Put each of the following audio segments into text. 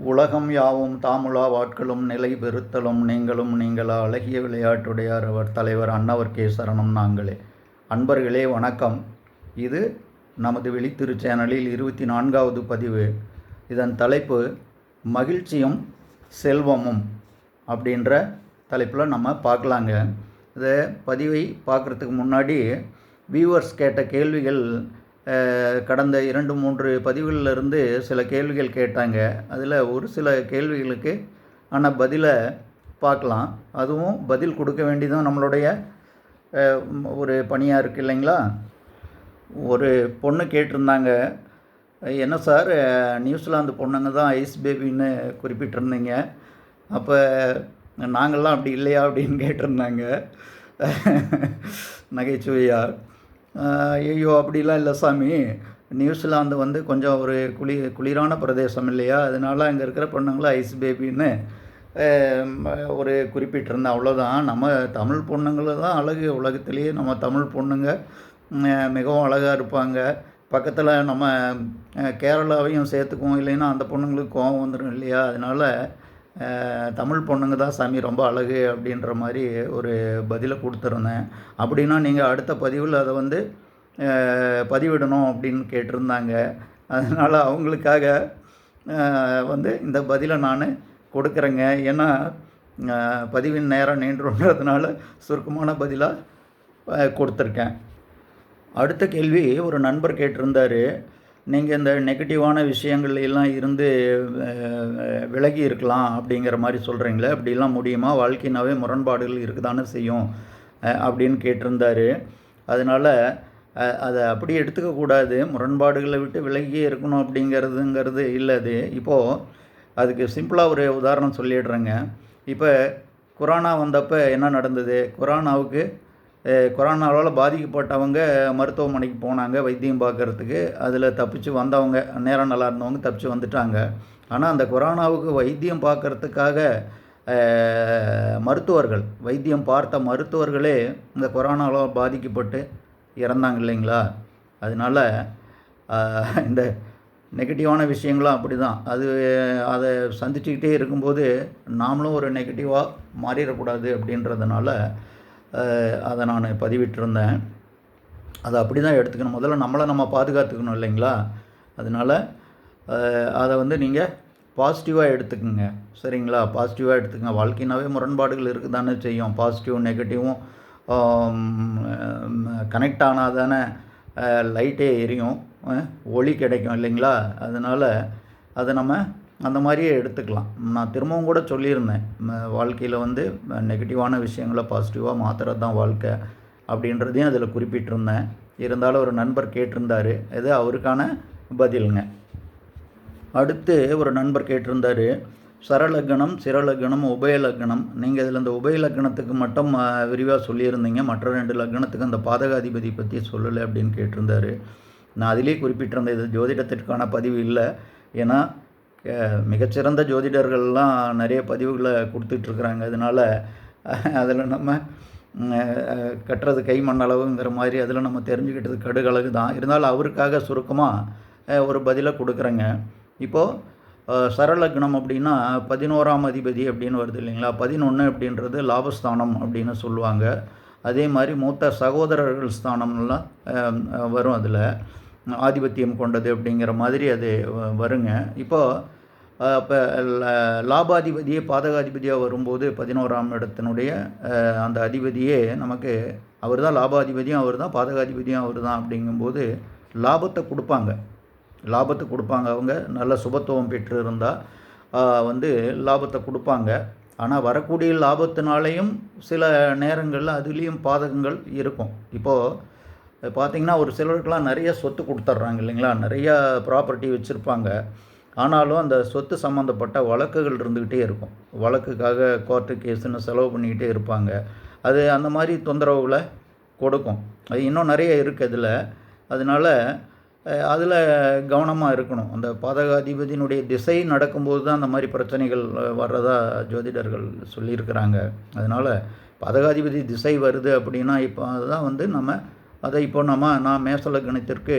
உலகம் யாவும் தாமுலா வாட்களும் நிலை பெறுத்தலும் நீங்களும் நீங்களா அழகிய விளையாட்டுடையார் அவர் தலைவர் அன்னவர் கே சரணம் நாங்களே. அன்பர்களே வணக்கம். இது நமது விழித்திரு சேனலில் 24வது பதிவு. இதன் தலைப்பு மகிழ்ச்சியும் செல்வமும் அப்படின்ற தலைப்பில் நம்ம பார்க்கலாங்க. இந்த பதிவை பார்க்குறதுக்கு முன்னாடி வியூவர்ஸ் கேட்ட கேள்விகள் கடந்த 2-3 பதிவுகளிலிருந்து சில கேள்விகள் கேட்டாங்க. அதில் ஒரு சில கேள்விகளுக்கு ஆனால் பதிலை பார்க்கலாம். அதுவும் பதில் கொடுக்க வேண்டியதும் நம்மளுடைய ஒரு பணியாக இருக்குது இல்லைங்களா. ஒரு பொண்ணு கேட்டிருந்தாங்க, என்ன சார் நியூசிலாந்து பொண்ணுங்க தான் ஐஸ் பேபின்னு குறிப்பிட்டிருந்தீங்க, அப்போ நாங்கள்லாம் அப்படி இல்லையா அப்படின்னு கேட்டிருந்தாங்க நகைச்சுவையா. ஐயோ அப்படிலாம் இல்லை சாமி, நியூசிலாந்து வந்து கொஞ்சம் ஒரு குளிரான பிரதேசம் இல்லையா, அதனால் அங்கே இருக்கிற பொண்ணுங்களும் ஐஸ் பேபின்னு ஒரு குறிப்பிட்டிருந்தேன், அவ்வளோதான். நம்ம தமிழ் பொண்ணுங்களை தான் அழகு, உலகத்திலேயே நம்ம தமிழ் பொண்ணுங்க மிகவும் அழகாக இருப்பாங்க. பக்கத்தில் நம்ம கேரளாவையும் சேர்த்துக்குவோம், இல்லைன்னா அந்த பொண்ணுங்களுக்கு கோவம் வந்துடும் இல்லையா. அதனால் தமிழ் பொண்ணுங்க தான் சாமி ரொம்ப அழகு அப்படின்ற மாதிரி ஒரு பதிலை கொடுத்துருந்தேன். அப்படின்னா நீங்கள் அடுத்த பதிவில் அதை வந்து பதிவிடணும் அப்படின்னு கேட்டிருந்தாங்க. அதனால் அவங்களுக்காக வந்து இந்த பதிலை நான் கொடுக்குறேங்க. ஏன்னா பதிவின் நேரம் நீண்டுன்றதுனால சுருக்கமான பதிலாக கொடுத்துருக்கேன். அடுத்த கேள்வி ஒரு நண்பர் கேட்டிருந்தார், நீங்கள் இந்த நெகட்டிவான விஷயங்கள் எல்லாம் இருந்து விலகி இருக்கலாம் அப்படிங்கிற மாதிரி சொல்கிறீங்களே, அப்படிலாம் முடியுமா? வாழ்க்கைனாவே முரண்பாடுகள் இருக்குதானே செய்யும் அப்படின்னு கேட்டிருந்தார். அதனால் அதை அப்படியே எடுத்துக்கக்கூடாது. முரண்பாடுகளை விட்டு விலகியே இருக்கணும் அப்படிங்கிறது இல்லை. அது இப்போது அதுக்கு சிம்பிளாக ஒரு உதாரணம் சொல்லிடுறேங்க. இப்போ கொரோனா வந்தப்போ என்ன நடந்தது? கொரோனாவால் பாதிக்கப்பட்டவங்க மருத்துவமனைக்கு போனாங்க வைத்தியம் பார்க்குறதுக்கு. அதில் தப்பிச்சு வந்தவங்க, நேரம் நல்லா இருந்தவங்க தப்பிச்சு வந்துட்டாங்க. ஆனால் அந்த கொரோனாவுக்கு வைத்தியம் பார்க்குறதுக்காக வைத்தியம் பார்த்த மருத்துவர்களே இந்த கொரோனாவால் பாதிக்கப்பட்டு இறந்தாங்க இல்லைங்களா. அதனால் இந்த நெகட்டிவான விஷயங்களும் அப்படி தான். அதை சந்திச்சுக்கிட்டே இருக்கும்போது நாமளும் ஒரு நெகட்டிவாக மாறிடக்கூடாது அப்படின்றதுனால அதை நான் பதிவிட்டிருந்தேன். அதை அப்படி தான் எடுத்துக்கணும். முதல்ல நம்ம பாதுகாத்துக்கணும் இல்லைங்களா. அதனால் அதை வந்து நீங்கள் பாசிட்டிவாக எடுத்துக்கோங்க, சரிங்களா. பாசிட்டிவாக எடுத்துக்கங்க. வாழ்க்கைனாவே முரண்பாடுகள் இருக்குது தானே செய்யும். பாசிட்டிவும் நெகட்டிவும் கனெக்ட் ஆனால் தானே லைட்டே எரியும், ஒளி கிடைக்கும் இல்லைங்களா. அதனால் அதை நம்ம அந்த மாதிரியே எடுத்துக்கலாம். நான் திரும்பவும் கூட சொல்லியிருந்தேன், வாழ்க்கையில் வந்து நெகட்டிவான விஷயங்களை பாசிட்டிவாக மாற்றுறது தான் வாழ்க்கை அப்படின்றதையும் அதில் குறிப்பிட்டிருந்தேன். இருந்தாலும் ஒரு நண்பர் கேட்டிருந்தார், இது அவருக்கான பதிலுங்க. அடுத்து ஒரு நண்பர் கேட்டிருந்தார், சரலக்கணம், சிரலக்கணம், உபயலக்கணம். நீங்கள் இதில் இந்த உபயலக்கணத்துக்கு மட்டும் விரிவாக சொல்லியிருந்தீங்க, மற்ற 2 லக்கணத்துக்கு அந்த பாதகாதிபதி பற்றி சொல்லலை அப்படின்னு கேட்டிருந்தார். நான் அதிலே குறிப்பிட்டிருந்தேன், இது ஜோதிடத்திற்கான பதிவு இல்லை. ஏன்னா மிகச்சிறந்த ஜோதிடர்கள்லாம் நிறைய பதிவுகளை கொடுத்துட்ருக்குறாங்க. அதனால் அதில் நம்ம கட்டுறது கை மண்ணளவுங்கிற மாதிரி அதில் நம்ம தெரிஞ்சுக்கிட்டது கடுகளகு தான். இருந்தாலும் அவருக்காக சுருக்கமாக ஒரு பதிலை கொடுக்குறேங்க. இப்போது சரலக்னம் அப்படின்னா 11ஆம் அதிபதி அப்படின்னு வருது இல்லைங்களா. 11 அப்படின்றது லாபஸ்தானம் அப்படின்னு சொல்லுவாங்க. அதே மாதிரி மூத்த சகோதரர்கள் ஸ்தானம்லாம் வரும், அதில் ஆதிபத்தியம் கொண்டது அப்படிங்கிற மாதிரி அது வருங்க. இப்போது இப்போ லாபாதிபதியே பாதகாதிபதியாக வரும்போது 11ஆம் இடத்தினுடைய அந்த அதிபதியே நமக்கு அவர் தான் லாபாதிபதியும் அவர் தான் பாதகாதிபதியும் அவர் தான். அப்படிங்கும்போது லாபத்தை கொடுப்பாங்க. அவங்க நல்ல சுபத்துவம் பெற்று இருந்தால் வந்து லாபத்தை கொடுப்பாங்க. ஆனால் வரக்கூடிய லாபத்தினாலேயும் சில நேரங்களில் அதுலேயும் பாதகங்கள் இருக்கும். இப்போது பார்த்திங்கன்னா ஒரு சிலருக்கெலாம் நிறைய சொத்து கொடுத்துட்றாங்க இல்லைங்களா. நிறையா ப்ராப்பர்ட்டி வச்சுருப்பாங்க. ஆனாலும் அந்த சொத்து சம்மந்தப்பட்ட வழக்குகள் இருந்துக்கிட்டே இருக்கும். வழக்குக்காக கோர்ட்டு கேஸுன்னு செலவு பண்ணிக்கிட்டே இருப்பாங்க. அது அந்த மாதிரி தொந்தரவுகளை கொடுக்கும். அது இன்னும் நிறைய இருக்குது இதில். அதனால் அதில் கவனமாக இருக்கணும். அந்த பாதகாதிபதியினுடைய திசை நடக்கும்போது தான் அந்த மாதிரி பிரச்சனைகள் வர்றதா ஜோதிடர்கள் சொல்லியிருக்கிறாங்க. அதனால் பாதகாதிபதி திசை வருது அப்படின்னா இப்போ அதுதான் வந்து நான் மேச லக்னத்திற்கு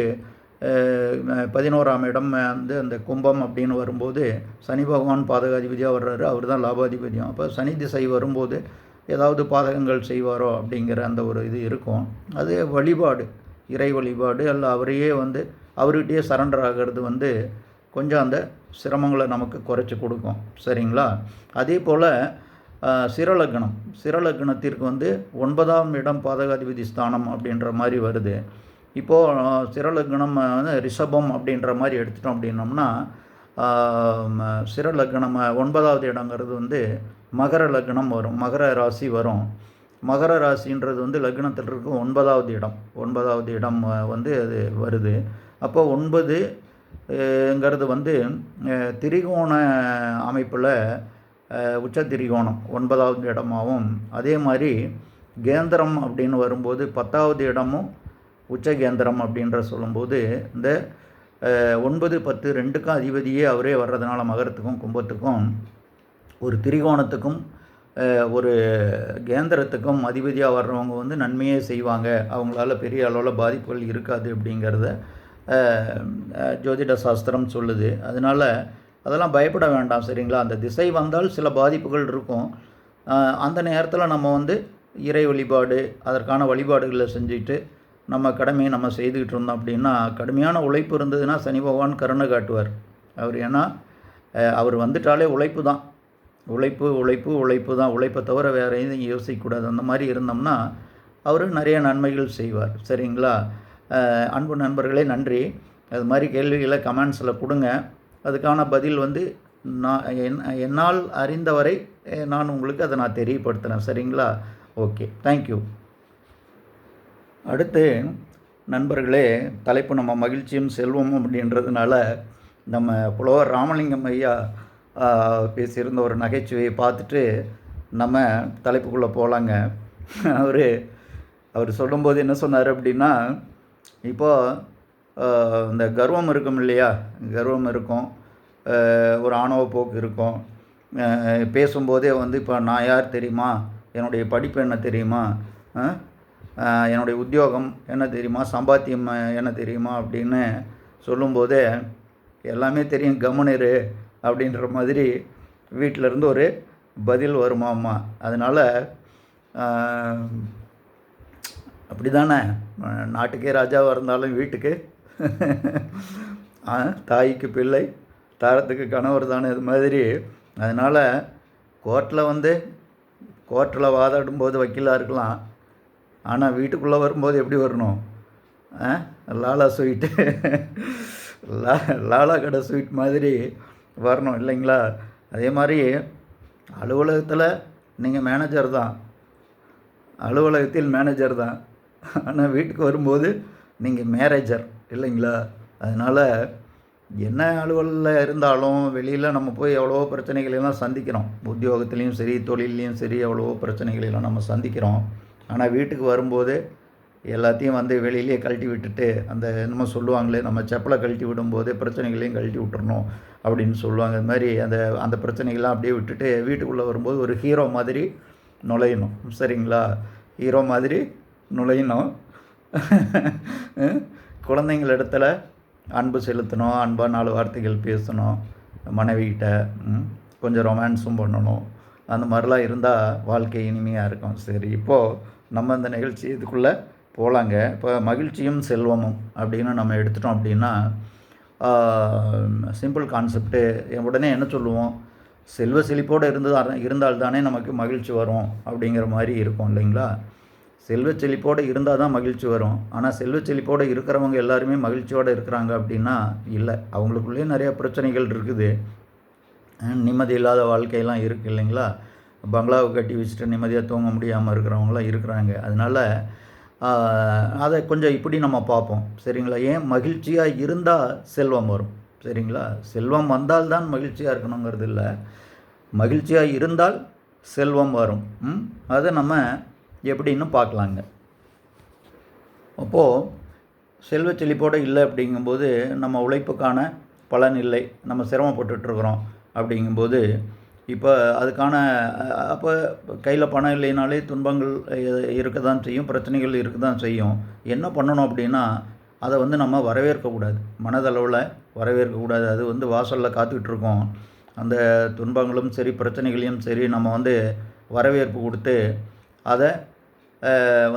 11ஆம் இடம் வந்து அந்த கும்பம் அப்படின்னு வரும்போது சனி பகவான் பாதகாதிபதியாக வர்றாரு, அவர் தான் லாபாதிபதியும். அப்போ சனி திசை வரும்போது ஏதாவது பாதகங்கள் செய்வாரோ அப்படிங்கிற அந்த ஒரு இது இருக்கும். அது வழிபாடு, இறை வழிபாடு அல்ல அவரையே வந்து அவர்கிட்டயே சரண்டர் ஆகிறது வந்து கொஞ்சம் அந்த சிரமங்களை நமக்கு குறைச்சி கொடுக்கும். சரிங்களா? அதே போல் சிரலக்னத்திற்கு வந்து 9ஆம் இடம் பாதகாதிபதி ஸ்தானம் அப்படின்ற மாதிரி வருது. இப்போது சிரலக்னம் வந்து ரிஷபம் அப்படின்ற மாதிரி எடுத்துட்டோம் அப்படின்னோம்னா சிரலக்னம் 9வது இடங்கிறது வந்து மகர லக்னம் வரும், மகர ராசி வரும். மகர ராசின்றது வந்து லக்னத்தில் இருக்கும் 9வது இடம் வந்து அது வருது. அப்போ 9ங்கிறது வந்து திரிகோண அமைப்பில் உச்ச திரிகோணம் 9வது இடமாகவும், அதே மாதிரி கேந்திரம் அப்படின்னு வரும்போது 10வது இடமும் உச்ச கேந்திரம் அப்படின்ற சொல்லும்போது இந்த 9, 10 2க்கும் அதிபதியே அவரே வர்றதுனால மகரத்துக்கும் கும்பத்துக்கும் ஒரு திரிகோணத்துக்கும் ஒரு கேந்திரத்துக்கும் அதிபதியாக வர்றவங்க வந்து நன்மையே செய்வாங்க, அவங்களால பெரிய அளவில் பாதிப்புகள் இருக்காது அப்படிங்கிறத ஜோதிட சாஸ்திரம் சொல்லுது. அதனால் அதெல்லாம் பயப்பட வேண்டாம். சரிங்களா? அந்த திசை வந்தால் சில பாதிப்புகள் இருக்கும். அந்த நேரத்தில் நம்ம வந்து இறை வழிபாடு, அதற்கான வழிபாடுகளை செஞ்சுட்டு நம்ம கடமையை நம்ம செய்துக்கிட்டு இருந்தோம் அப்படின்னா, கடுமையான உழைப்பு இருந்ததுன்னா சனி பகவான் கருணை காட்டுவார். ஏன்னா அவர் வந்துட்டாலே உழைப்பு தான், உழைப்பு தான், உழைப்பை தவிர வேறு எதுவும் யோசிக்கக்கூடாது. அந்த மாதிரி இருந்தோம்னா அவர் நிறைய நன்மைகள் செய்வார். சரிங்களா? அன்பு நண்பர்களே, நன்றி. அது மாதிரி கேள்விகளை கமெண்ட்ஸில் கொடுங்க. அதுக்கான பதில் வந்து என்னால் அறிந்தவரை நான் உங்களுக்கு அதை நான் தெரியப்படுத்துகிறேன். சரிங்களா? Okay, thank you. அடுத்து நண்பர்களே, தலைப்பு நம்ம மகிழ்ச்சியும் செல்வமும் அப்படின்றதுனால நம்ம புலவர் ராமலிங்கம் ஐயா பேசியிருந்த ஒரு நகைச்சுவையை பார்த்துட்டு நம்ம தலைப்புக்குள்ளே போகலாங்க. அவர் சொல்லும்போது என்ன சொன்னார் அப்படின்னா, இப்போது இந்த கர்வம் இருக்கும் இல்லையா, கர்வம் இருக்கும், ஒரு ஆணவ போக்கு இருக்கும். பேசும்போதே வந்து இப்போ நான் யார் தெரியுமா, என்னுடைய படிப்பு என்ன தெரியுமா, என்னுடைய உத்தியோகம் என்ன தெரியுமா, சம்பாத்தியம் என்ன தெரியுமா அப்படின்னு சொல்லும்போதே எல்லாமே தெரியும் கம்முனிரு அப்படின்ற மாதிரி வீட்டிலேருந்து ஒரு பதில் வருமாம்மா. அதனால் அப்படி தானே, நாட்டுக்கே ராஜாவாக இருந்தாலும் வீட்டுக்கு தாய்க்கு பிள்ளை, தாரத்துக்கு கணவர் தானே, இது மாதிரி. அதனால் கோர்ட்டில் வாதாடும்போது வக்கீலாக இருக்கலாம், ஆனால் வீட்டுக்குள்ளே வரும்போது எப்படி வரணும், லாலா ஸ்வீட்டு லாலா கடை ஸ்வீட் மாதிரி வரணும் இல்லைங்களா? அதே மாதிரி அலுவலகத்தில் நீங்கள் மேனேஜர் தான், அலுவலகத்தில் மேனேஜர் தான், ஆனால் வீட்டுக்கு வரும்போது நீங்கள் மேரேஜர் இல்லைங்களா? அதனால் என்ன அலுவலில் இருந்தாலும் வெளியில் நம்ம போய் எவ்வளவோ பிரச்சனைகளெல்லாம் சந்திக்கிறோம். உத்தியோகத்துலேயும் சரி, தொழிலையும் சரி, எவ்வளவோ பிரச்சனைகளெல்லாம் நம்ம சந்திக்கிறோம். ஆனால் வீட்டுக்கு வரும்போது எல்லாத்தையும் வந்து வெளியிலேயே கழட்டி விட்டுட்டு, அந்த என்னமோ சொல்லுவாங்களே, நம்ம செப்பலை கழட்டி விடும்போது பிரச்சனைகளையும் கழட்டி விட்டுறணும் அப்படின்னு சொல்லுவாங்க. அது மாதிரி அந்த பிரச்சனைகள்லாம் அப்படியே விட்டுட்டு வீட்டுக்குள்ளே வரும்போது ஒரு ஹீரோ மாதிரி நுழையணும். சரிங்களா? ஹீரோ மாதிரி நுழையணும். குழந்தைங்கள் இடத்துல அன்பு செலுத்தணும், அன்பாக 4 வார்த்தைகள் பேசணும், மனைவிகிட்ட கொஞ்சம் ரொமான்ஸும் பண்ணணும். அந்த மாதிரிலாம் இருந்தால் வாழ்க்கை இனிமையாக இருக்கும். சரி, இப்போது நம்ம இந்த நிகழ்ச்சி இதுக்குள்ளே போகலாங்க. இப்போ மகிழ்ச்சியும் செல்வமும் அப்படின்னு நம்ம எடுத்துட்டோம் அப்படின்னா, சிம்பிள் கான்செப்ட்டு. உடனே என்ன சொல்லுவோம், செல்வ செழிப்போடு இருந்தால் தானே நமக்கு மகிழ்ச்சி வரும் அப்படிங்கிற மாதிரி இருக்கும் இல்லைங்களா? செல்வ செழிப்போடு இருந்தால் தான் மகிழ்ச்சி வரும். ஆனால் செல்வ செழிப்போடு இருக்கிறவங்க எல்லாருமே மகிழ்ச்சியோடு இருக்கிறாங்க அப்படின்னா இல்லை. அவங்களுக்குள்ளேயே நிறையா பிரச்சனைகள் இருக்குது, நிம்மதி இல்லாத வாழ்க்கையெல்லாம் இருக்குது இல்லைங்களா? பங்களாவை கட்டி வச்சுட்டு நிம்மதியாக தூங்க முடியாமல் இருக்கிறவங்களாம் இருக்கிறாங்க. அதனால் அதை கொஞ்சம் இப்படி நம்ம பார்ப்போம். சரிங்களா? ஏன் மகிழ்ச்சியாக இருந்தால் செல்வம் வரும். சரிங்களா? செல்வம் வந்தால் தான் மகிழ்ச்சியாக இருக்கணுங்கிறது இல்லை, மகிழ்ச்சியாக இருந்தால் செல்வம் வரும். அதை நம்ம எப்படின்னு பார்க்கலாங்க. அப்போது செல்வ செழிப்போடு இல்லை அப்படிங்கும்போது நம்ம உழைப்புக்கான பலன் இல்லை, நம்ம சிரமப்பட்டுருக்குறோம். அப்படிங்கும்போது இப்போ அதுக்கான அப்போ கையில் பணம் இல்லைனாலே துன்பங்கள் இருக்க தான் செய்யும், பிரச்சனைகள் இருக்க தான் செய்யும். என்ன பண்ணணும் அப்படின்னா, அதை வந்து நம்ம வரவேற்கக்கூடாது, மனதளவில் வரவேற்கக்கூடாது. அது வந்து வாசலில் காத்துக்கிட்டு இருக்கோம். அந்த துன்பங்களும் சரி பிரச்சனைகளையும் சரி நம்ம வந்து வரவேற்பு கொடுத்து அதை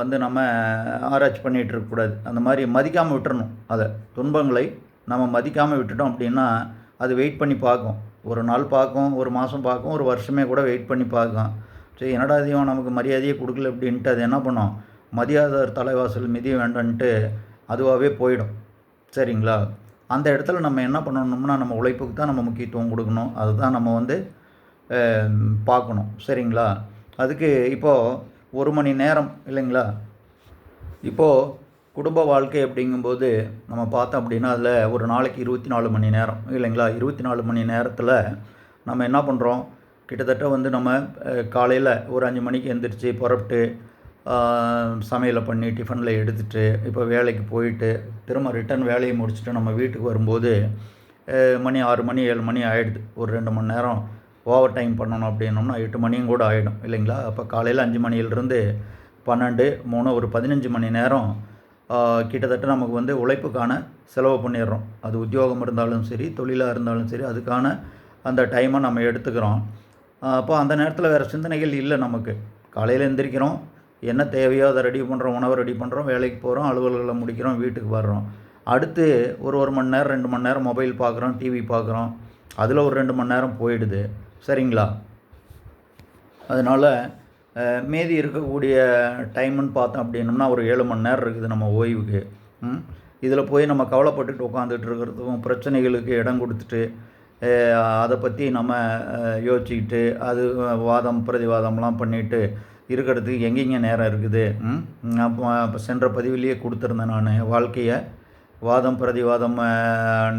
வந்து நம்ம ஆராய்ச்சி பண்ணிகிட்டு இருக்கக்கூடாது. அந்த மாதிரி மதிக்காமல் விட்டுறணும். அதை துன்பங்களை நம்ம மதிக்காமல் விட்டுட்டோம் அப்படின்னா அது வெயிட் பண்ணி பார்க்கும். ஒரு நாள் பார்க்கும், ஒரு மாதம் பார்க்கும், ஒரு வருஷமே கூட வெயிட் பண்ணி பார்க்கும். சரி என்னடா இதையும் நமக்கு மரியாதையே கொடுக்கல அப்படின்ட்டு அது என்ன பண்ணும், மதியாதவர் தலைவாசல் மிதிய வேண்டான்ட்டு அதுவாகவே போயிடும். சரிங்களா? அந்த இடத்துல நம்ம என்ன பண்ணணும்னா நம்ம உழைப்புக்கு தான் நம்ம முக்கியத்துவம் கொடுக்கணும். அதுதான் நம்ம வந்து பார்க்கணும். சரிங்களா? அதுக்கு இப்போது 1 மணி நேரம் இல்லைங்களா? இப்போது குடும்ப வாழ்க்கை அப்படிங்கும்போது நம்ம பார்த்தோம் அப்படின்னா அதில் ஒரு நாளைக்கு 24 மணி நேரம் இல்லைங்களா? 24 மணி நேரத்தில் நம்ம என்ன பண்ணுறோம், கிட்டத்தட்ட வந்து நம்ம காலையில் ஒரு 5 மணிக்கு எந்திரிச்சு புறப்பட்டு சமையலை பண்ணி டிஃபனில் எடுத்துகிட்டு இப்போ வேலைக்கு போயிட்டு திரும்ப ரிட்டன் வேலையை முடிச்சுட்டு நம்ம வீட்டுக்கு வரும்போது மணி 6 மணி 7 மணி ஆகிடுது. ஒரு 2 மணி நேரம் ஓவர் டைம் பண்ணணும் அப்படின்னோம்னா 8 மணியும் கூட ஆகிடும் இல்லைங்களா? அப்போ காலையில் 5 மணியிலிருந்து 12, 3 ஒரு 15 மணி நேரம் கிட்டத்தட்ட நமக்கு வந்து உழைப்புக்கான செலவு பண்ணிடுறோம். அது உத்தியோகம் இருந்தாலும் சரி, தொழிலாக இருந்தாலும் சரி, அதுக்கான அந்த டைமை நம்ம எடுத்துக்கிறோம். அப்போ அந்த நேரத்தில் வேறு சிந்தனைகள் இல்லை நமக்கு. காலையில் எந்திரிக்கிறோம், என்ன தேவையோ அதை ரெடி பண்ணுறோம், உணவை ரெடி பண்ணுறோம், வேலைக்கு போகிறோம், அலுவல்களை முடிக்கிறோம், வீட்டுக்கு வர்றோம். அடுத்து ஒரு மணி நேரம் 2 மணி நேரம் மொபைல் பார்க்குறோம், டிவி பார்க்குறோம், அதில் ஒரு 2 மணி நேரம் போயிடுது. சரிங்களா? அதனால் மீதி இருக்கக்கூடிய டைமுன்னு பார்த்தோம் அப்படின்னோம்னா ஒரு 7 மணி நேரம் இருக்குது நம்ம ஓய்வுக்கு. இதில் போய் நம்ம கவலைப்பட்டுட்டு உட்காந்துட்டு இருக்கிறதுக்கும் பிரச்சனைகளுக்கு இடம் கொடுத்துட்டு அதை பற்றி நம்ம யோசிச்சுக்கிட்டு அது வாதம் பிரதிவாதம்லாம் பண்ணிவிட்டு இருக்கிறதுக்கு எங்கெங்கே நேரம் இருக்குது. அப்போ சென்ற பதிவிலேயே கொடுத்துருந்தேன் நான், வாழ்க்கையை வாதம் பிரதிவாதம்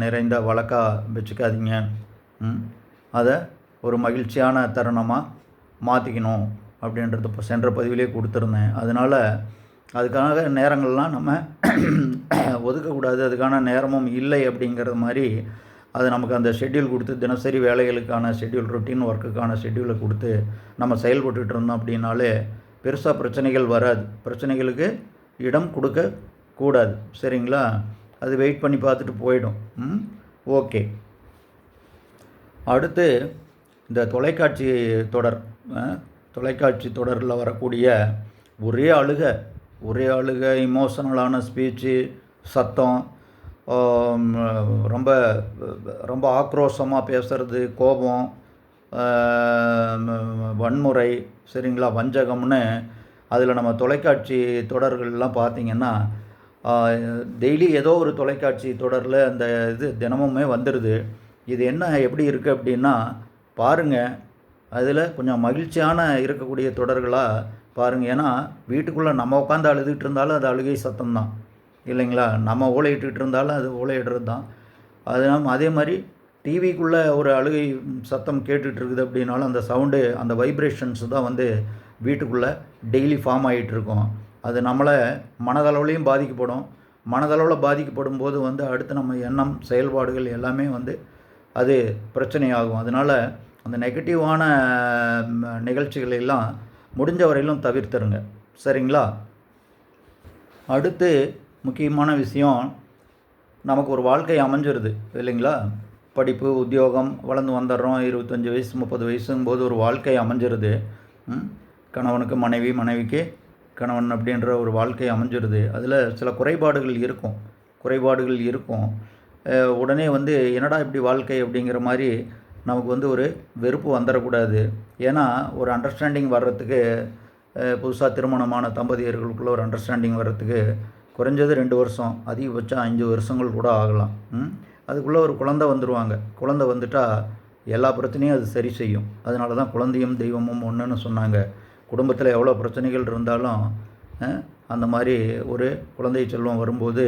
நிறைந்த வழக்காக வச்சுக்காதீங்க, அதை ஒரு மகிழ்ச்சியான தருணமாக மாற்றிக்கணும் அப்படின்றது இப்போ சென்ற பதிவிலே கொடுத்துருந்தேன். அதனால் அதுக்காக நேரங்கள்லாம் நம்ம ஒதுக்கக்கூடாது, அதுக்கான நேரமும் இல்லை அப்படிங்கிறது மாதிரி அது நமக்கு அந்த ஷெட்யூல் கொடுத்து தினசரி வேலைகளுக்கான ஷெட்யூல், ரொட்டீன் ஒர்க்குக்கான ஷெட்யூலை கொடுத்து நம்ம செயல்பட்டுட்டு இருந்தோம் அப்படின்னாலே பெருசாக பிரச்சனைகள் வராது. பிரச்சனைகளுக்கு இடம் கொடுக்கக்கூடாது. சரிங்களா? அது வெயிட் பண்ணி பார்த்துட்டு போயிடும். ஓகே. அடுத்து இந்த தொலைக்காட்சி தொடரில் வரக்கூடிய ஒரே அழுக இமோஷனலான ஸ்பீச்சு, சத்தம், ரொம்ப ரொம்ப ஆக்ரோஷமாக பேசுகிறது, கோபம், வன்முறை, சரிங்களா, வஞ்சகம்னு அதில் நம்ம தொலைக்காட்சி தொடர்கள்லாம் பார்த்திங்கன்னா டெய்லி ஏதோ ஒரு தொலைக்காட்சி தொடரில் அந்த இது தினமுமே வந்துடுது. இது என்ன எப்படி இருக்குது அப்படின்னா பாருங்கள், அதில் கொஞ்சம் மகிழ்ச்சியான இருக்கக்கூடிய தொடர்களாக பாருங்கள். ஏன்னா வீட்டுக்குள்ளே நம்ம உட்காந்து அழுதுகிட்டு இருந்தாலும் அது அழுகை சத்தம்தான் இல்லைங்களா? நம்ம ஓலையிட்டு இருந்தாலும் அது ஓலையிடுறது தான். அதே மாதிரி டிவிக்குள்ளே ஒரு அழுகை சத்தம் கேட்டுட்ருக்குது அப்படின்னாலும் அந்த சவுண்டு, அந்த வைப்ரேஷன்ஸ் தான் வந்து வீட்டுக்குள்ளே டெய்லி ஃபார்ம் ஆகிட்டுருக்கோம். அது நம்மளை மனதளவுலையும் பாதிக்கப்படும். மனதளவில் பாதிக்கப்படும் போது வந்து அடுத்து நம்ம எண்ணம் செயல்பாடுகள் எல்லாமே வந்து அது பிரச்சனையாகும். அதனால் அந்த நெகட்டிவான நிகழ்ச்சிகளெல்லாம் முடிஞ்ச வரையிலும் தவிர்த்துருங்க. சரிங்களா? அடுத்து முக்கியமான விஷயம், நமக்கு ஒரு வாழ்க்கை அமைஞ்சிருது இல்லைங்களா? படிப்பு, உத்தியோகம், வளர்ந்து வந்துடுறோம். 25 வயசு 30 வயசுங்கும்போது ஒரு வாழ்க்கை அமைஞ்சிருது. கணவனுக்கு மனைவி, மனைவிக்கு கணவன் அப்படின்ற ஒரு வாழ்க்கை அமைஞ்சிருது. அதில் சில குறைபாடுகள் இருக்கும். உடனே வந்து என்னடா இப்படி வாழ்க்கை அப்படிங்கிற மாதிரி நமக்கு வந்து ஒரு வெறுப்பு வந்துடக்கூடாது. ஏன்னா ஒரு அண்டர்ஸ்டாண்டிங் வர்றதுக்கு, புதுசாக திருமணமான தம்பதியர்களுக்குள்ளே ஒரு அண்டர்ஸ்டாண்டிங் வர்றதுக்கு குறைஞ்சது 2 வருஷம், அதிகபட்சம் 5 வருஷங்கள் கூட ஆகலாம். அதுக்குள்ளே ஒரு குழந்தை வந்துடுவாங்க. குழந்தை வந்துட்டால் எல்லா பிரச்சனையும் அது சரி செய்யும். அதனால தான் குழந்தையும் தெய்வமும் ஒன்றுன்னு சொன்னாங்க. குடும்பத்தில் எவ்வளோ பிரச்சனைகள் இருந்தாலும் அந்த மாதிரி ஒரு குழந்தை செல்வம் வரும்போது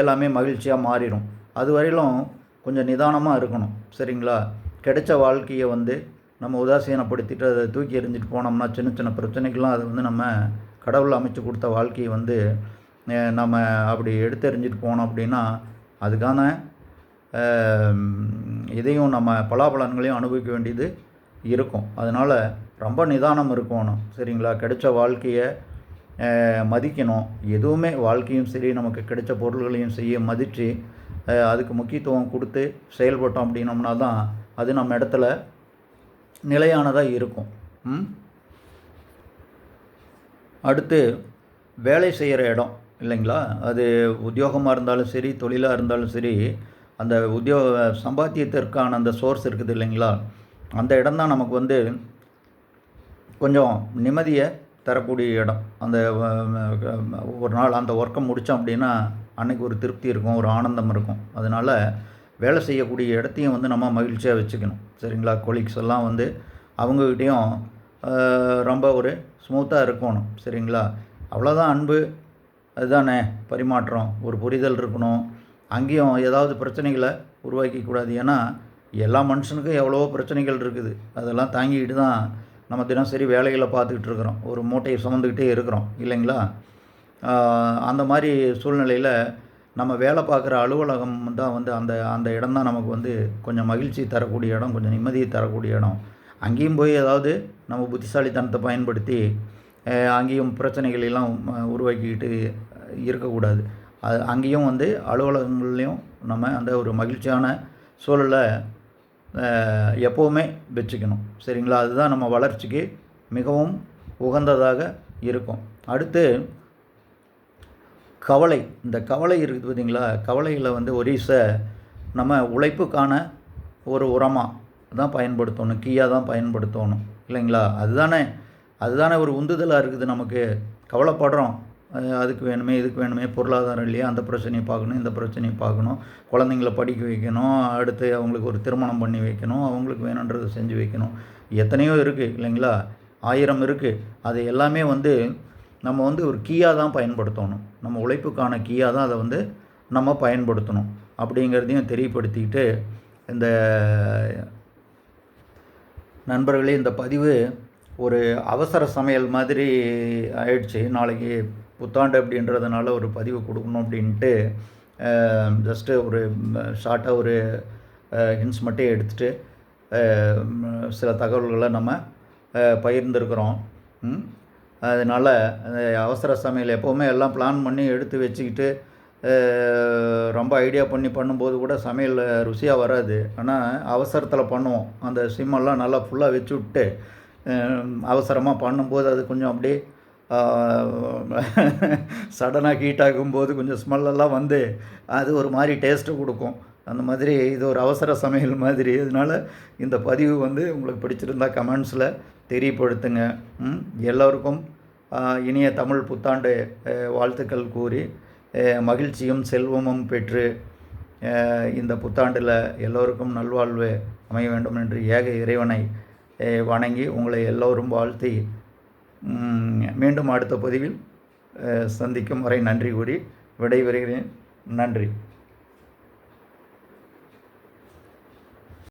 எல்லாமே மகிழ்ச்சியாக மாறிடும். அது வரையிலும் கொஞ்சம் நிதானமாக இருக்கணும். சரிங்களா? கிடைச்ச வாழ்க்கையை வந்து நம்ம உதாசீனப்படுத்திட்டு அதை தூக்கி எறிஞ்சிட்டு போனோம்னா சின்ன சின்ன பிரச்சனைகள்லாம் அது வந்து நம்ம கடவுள் அமைச்சு கொடுத்த வாழ்க்கையை வந்து நம்ம அப்படி எடுத்தெறிஞ்சிட்டு போனோம் அப்படின்னா அதுக்கான இதையும் நம்ம பலாபலன்களையும் அனுபவிக்க வேண்டியது இருக்கும். அதனால் ரொம்ப நிதானம் இருக்கணும். சரிங்களா? கிடைச்ச வாழ்க்கையை மதிக்கணும். எதுவுமே வாழ்க்கையும் சரி, நமக்கு கிடைச்ச பொருள்களையும் மதித்து அதுக்கு முக்கியத்துவம் கொடுத்து செயல்பட்டோம் அப்படின்னோம்னா தான் அது நம்ம இடத்துல நிலையானதாக இருக்கும். அடுத்து வேலை செய்கிற இடம் இல்லைங்களா, அது உத்தியோகமாக இருந்தாலும் சரி, தொழிலாக இருந்தாலும் சரி, அந்த சம்பாத்தியத்திற்கான அந்த சோர்ஸ் இருக்குது இல்லைங்களா, அந்த இடம் தான் நமக்கு வந்து கொஞ்சம் நிம்மதியை தரக்கூடிய இடம். அந்த ஒரு நாள் அந்த ஒர்க்கை முடித்தோம் அப்படின்னா அன்றைக்கி ஒரு திருப்தி இருக்கும், ஒரு ஆனந்தம் இருக்கும். அதனால் வேலை செய்யக்கூடிய இடத்தையும் வந்து நம்ம மகிழ்ச்சியாக வச்சுக்கணும். சரிங்களா, கொலீக்ஸ் எல்லாம் வந்து அவங்கக்கிட்டேயும் ரொம்ப ஒரு ஸ்மூத்தாக இருக்கணும். சரிங்களா, அவ்வளோதான் அன்பு, அதுதானே பரிமாற்றம், ஒரு புரிதல் இருக்கணும். அங்கேயும் ஏதாவது பிரச்சனைகளை உருவாக்கிக்கூடாது. ஏன்னா எல்லா மனுஷனுக்கும் எவ்வளவோ பிரச்சனைகள் இருக்குது. அதெல்லாம் தாங்கிக்கிட்டு தான் நம்ம தினசரி வேலைகளை பார்த்துக்கிட்டு இருக்கிறோம், ஒரு மூட்டையை சுமந்துக்கிட்டே இருக்கிறோம் இல்லைங்களா. அந்த மாதிரி சூழ்நிலையில் நம்ம வேலை பார்க்குற அலுவலகம் தான் வந்து அந்த அந்த இடம் தான் நமக்கு வந்து கொஞ்சம் மகிழ்ச்சி தரக்கூடிய இடம், கொஞ்சம் நிம்மதியை தரக்கூடிய இடம். அங்கேயும் போய் ஏதாவது நம்ம புத்திசாலித்தனத்தை பயன்படுத்தி அங்கேயும் பிரச்சனைகள் எல்லாம் உருவாக்கிக்கிட்டு இருக்கக்கூடாது. அங்கேயும் வந்து அலுவலகங்கள்லேயும் நம்ம அந்த ஒரு மகிழ்ச்சியான சூழலை எப்போவுமே வச்சுக்கணும். சரிங்களா, அதுதான் நம்ம வளர்ச்சிக்கு மிகவும் உகந்ததாக இருக்கும். அடுத்து கவலை. இந்த கவலை இருக்குது பார்த்தீங்களா, கவலையில் வந்து ஒரீஸை நம்ம உழைப்புக்கான ஒரு உரமாக தான் பயன்படுத்தணும், கீயாக தான் பயன்படுத்தணும் இல்லைங்களா. அதுதானே ஒரு உந்துதலாக இருக்குது நமக்கு. கவலைப்படுறோம், அதுக்கு வேணுமே, இதுக்கு வேணுமே, பொருளாதாரம் இல்லையா, அந்த பிரச்சனையை பார்க்கணும், இந்த பிரச்சனையை பார்க்கணும், குழந்தைங்கள படிக்க வைக்கணும், அடுத்து அவங்களுக்கு ஒரு திருமணம் பண்ணி வைக்கணும், அவங்களுக்கு வேணுன்றதை செஞ்சு வைக்கணும், எத்தனையோ இருக்குது இல்லைங்களா, 1000 இருக்குது. அது எல்லாமே வந்து நம்ம வந்து ஒரு கீயாக தான் பயன்படுத்தணும், நம்ம உழைப்புக்கான கீயாக தான் அதை வந்து நம்ம பயன்படுத்தணும் அப்படிங்கிறதையும் தெரியப்படுத்திக்கிட்டு, இந்த நண்பர்களே, இந்த பதிவு ஒரு அவசர சமையல் மாதிரி ஆயிடுச்சு. நாளைக்கு புத்தாண்டு அப்படின்றதுனால ஒரு பதிவு கொடுக்கணும் அப்படின்ட்டு ஜஸ்ட்டு ஒரு ஷார்ட்டாக ஒரு ஹிண்ட்ஸ் மட்டும் எடுத்துகிட்டு சில தகவல்களை நம்ம பகிர்ந்துருக்குறோம். அதனால் அவசர சமையல் எப்போவுமே எல்லாம் பிளான் பண்ணி எடுத்து வச்சுக்கிட்டு ரொம்ப ஐடியா பண்ணி பண்ணும்போது கூட சமையல் ருசியாக வராது. ஆனால் அவசரத்தில் பண்ணுவோம், அந்த சிம்மெல்லாம் நல்லா ஃபுல்லாக வச்சு விட்டு அவசரமாக பண்ணும்போது அது கொஞ்சம் அப்படியே சடனாக ஹீட் ஆகும்போது கொஞ்சம் ஸ்மெல்லெல்லாம் வந்து அது ஒரு மாதிரி டேஸ்ட்டு கொடுக்கும். அந்த மாதிரி இது ஒரு அவசர சமையல் மாதிரி. அதனால் இந்த பதிவு வந்து உங்களுக்கு பிடிச்சிருந்தால் கமெண்ட்ஸில் தெரியப்படுத்துங்க. எல்லோருக்கும் இனிய தமிழ் புத்தாண்டு வாழ்த்துக்கள் கூறி மகிழ்ச்சியும் செல்வமும் பெற்று இந்த புத்தாண்டில் எல்லோருக்கும் நல்வாழ்வு அமைய வேண்டும் என்று ஏக இறைவனை வணங்கி உங்களை எல்லோரும் வாழ்த்தி மீண்டும் அடுத்த பதிவில் சந்திக்கும் வரை நன்றி கூறி விடைபெறுகிறேன். நன்றி.